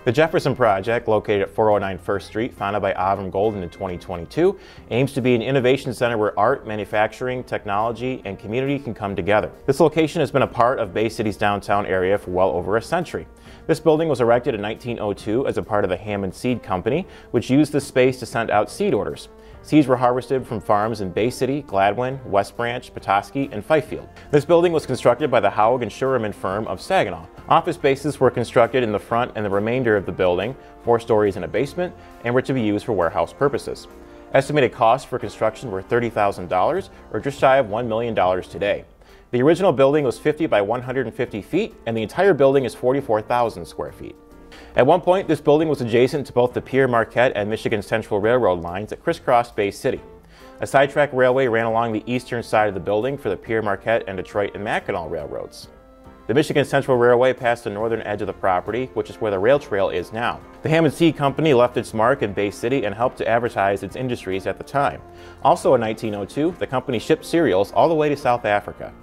The Jefferson Project, located at 409 First Street, founded by Avram Golden in 2022, aims to be an innovation center where art, manufacturing, technology, and community can come together. This location has been a part of Bay City's downtown area for well over a century. This building was erected in 1902 as a part of the Hammond Seed Company, which used this space to send out seed orders. Seeds were harvested from farms in Bay City, Gladwin, West Branch, Petoskey, and Fifield. This building was constructed by the Howard and Schuerman firm of Saginaw. Office spaces were constructed in the front and the remainder of the building, 4 stories and a basement, and were to be used for warehouse purposes. Estimated costs for construction were $30,000, or just shy of $1 million today. The original building was 50 by 150 feet, and the entire building is 44,000 square feet. At one point, this building was adjacent to both the Pierre Marquette and Michigan Central Railroad lines that crisscrossed Bay City. A sidetrack railway ran along the eastern side of the building for the Pierre Marquette and Detroit and Mackinac railroads. The Michigan Central Railway passed the northern edge of the property, which is where the rail trail is now. The Hammond Seed Company left its mark in Bay City and helped to advertise its industries at the time. Also in 1902, the company shipped cereals all the way to South Africa.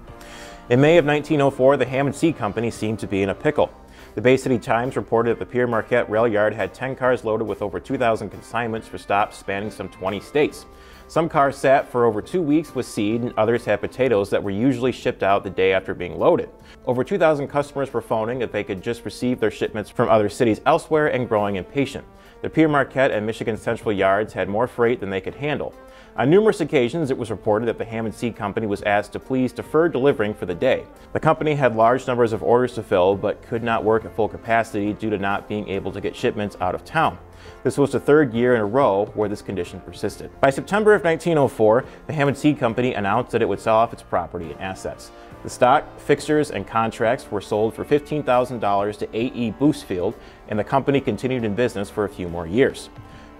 In May of 1904, the Hammond Seed Company seemed to be in a pickle. The Bay City Times reported that the Pierre Marquette rail yard had 10 cars loaded with over 2,000 consignments for stops spanning some 20 states. Some cars sat for over 2 weeks with seed, and others had potatoes that were usually shipped out the day after being loaded. Over 2,000 customers were phoning that they could just receive their shipments from other cities elsewhere and growing impatient. The Pierre Marquette and Michigan Central yards had more freight than they could handle. On numerous occasions, it was reported that the Hammond Seed Company was asked to please defer delivering for the day. The company had large numbers of orders to fill, but could not work at full capacity due to not being able to get shipments out of town. This was the 3rd year in a row where this condition persisted. By September of 1904, the Hammond Seed Company announced that it would sell off its property and assets. The stock, fixtures, and contracts were sold for $15,000 to A.E. Boosfield, and the company continued in business for a few more years.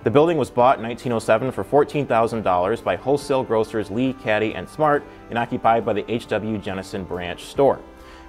The building was bought in 1907 for $14,000 by wholesale grocers Lee, Caddy, and Smart and occupied by the H.W. Jennison branch store.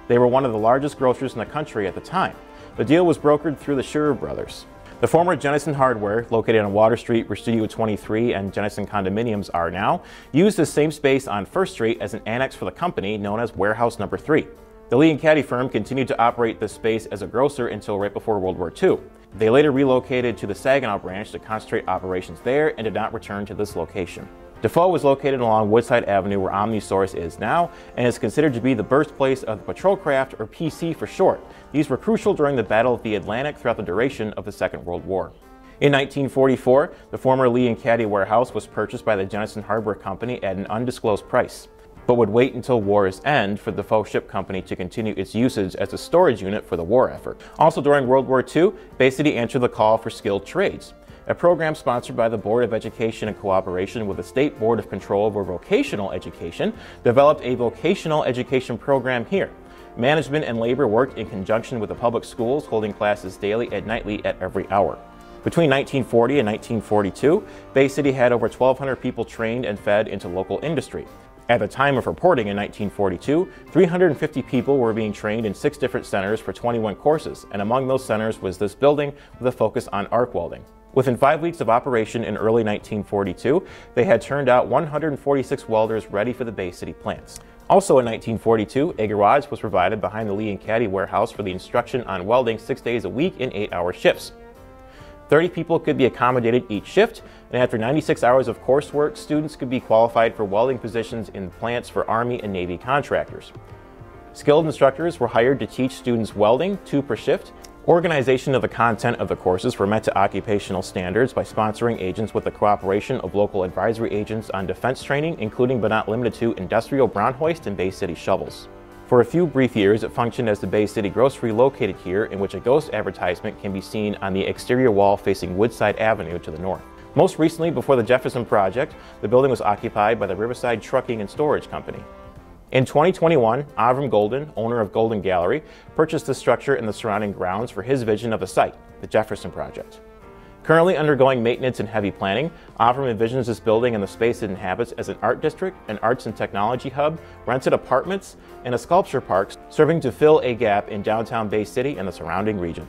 They were one of the largest grocers in the country at the time. The deal was brokered through the Schuer brothers. The former Jennison Hardware, located on Water Street where Studio 23 and Jennison condominiums are now, used the same space on First Street as an annex for the company known as Warehouse Number 3. The Lee and Caddy firm continued to operate this space as a grocer until right before World War II. They later relocated to the Saginaw branch to concentrate operations there and did not return to this location. Defoe was located along Woodside Avenue where OmniSource is now and is considered to be the birthplace of the patrol craft, or PC for short. These were crucial during the Battle of the Atlantic throughout the duration of the Second World War. In 1944, the former Lee and Caddy warehouse was purchased by the Jennison Hardware Company at an undisclosed price, but would wait until war's end for the Defoe Ship Company to continue its usage as a storage unit for the war effort. Also during World War II, Bay City answered the call for skilled trades. A program sponsored by the Board of Education in cooperation with the State Board of Control over Vocational Education developed a vocational education program here. Management and labor worked in conjunction with the public schools, holding classes daily and nightly at every hour. Between 1940 and 1942, Bay City had over 1,200 people trained and fed into local industry. At the time of reporting in 1942, 350 people were being trained in 6 different centers for 21 courses, and among those centers was this building with a focus on arc welding. Within 5 weeks of operation in early 1942, they had turned out 146 welders ready for the Bay City plants. Also in 1942, a garage was provided behind the Lee and Caddy warehouse for the instruction on welding 6 days a week in 8-hour shifts. 30 people could be accommodated each shift, and after 96 hours of coursework, students could be qualified for welding positions in plants for Army and Navy contractors. Skilled instructors were hired to teach students welding, 2 per shift. Organization of the content of the courses were met to occupational standards by sponsoring agents with the cooperation of local advisory agents on defense training, including but not limited to industrial brown hoist and Bay City shovels. For a few brief years, it functioned as the Bay City Grocery located here, in which a ghost advertisement can be seen on the exterior wall facing Woodside Avenue to the north. Most recently, before the Jefferson Project, the building was occupied by the Riverside Trucking and Storage Company. In 2021, Avram Golden, owner of Golden Gallery, purchased the structure and the surrounding grounds for his vision of the site, the Jefferson Project. Currently undergoing maintenance and heavy planning, Avram envisions this building and the space it inhabits as an art district, an arts and technology hub, rented apartments, and a sculpture park serving to fill a gap in downtown Bay City and the surrounding region.